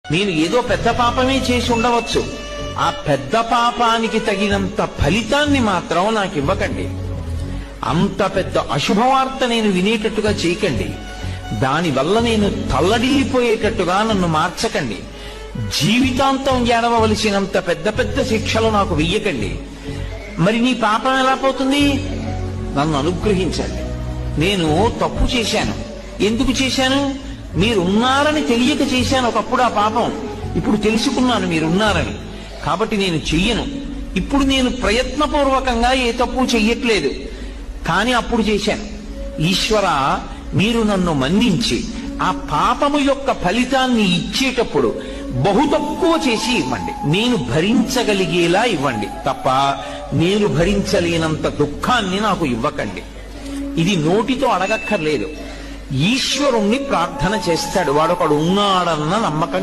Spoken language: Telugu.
నేను ఏదో పెద్ద పాపమే చేసి ఉండవచ్చు, ఆ పెద్ద పాపానికి తగినంత ఫలితాన్ని మాత్రం నాకు ఇవ్వకండి. అంత పెద్ద అశుభవార్త నేను వినేటట్టుగా చేయకండి. దానివల్ల నేను తల్లడిల్లిపోయేటట్టుగా నన్ను మార్చకండి. జీవితాంతం ఏడవలసినంత పెద్ద పెద్ద శిక్షలు నాకు వెయ్యకండి. మరి నీ పాపం ఎలా పోతుంది? నన్ను అనుగ్రహించండి. నేను తప్పు చేశాను. ఎందుకు చేశాను? మీరున్నారని తెలియక చేశాను ఒకప్పుడు ఆ పాపం. ఇప్పుడు తెలుసుకున్నాను మీరున్నారని, కాబట్టి నేను చెయ్యను. ఇప్పుడు నేను ప్రయత్నపూర్వకంగా ఏ తప్పు చెయ్యట్లేదు, కానీ అప్పుడు చేశాను. ఈశ్వర, మీరు నన్ను మన్నించి ఆ పాపము యొక్క ఫలితాన్ని ఇచ్చేటప్పుడు బహు తక్కువ చేసి ఇవ్వండి. నేను భరించగలిగేలా ఇవ్వండి తప్ప నేను భరించలేనంత దుఃఖాన్ని నాకు ఇవ్వకండి. ఇది నోటితో అడగక్కర్లేదు. ఈశ్వరుణ్ణి ప్రార్థన చేస్తాడు. వాడొకడు ఉన్నాడన్న నమ్మకం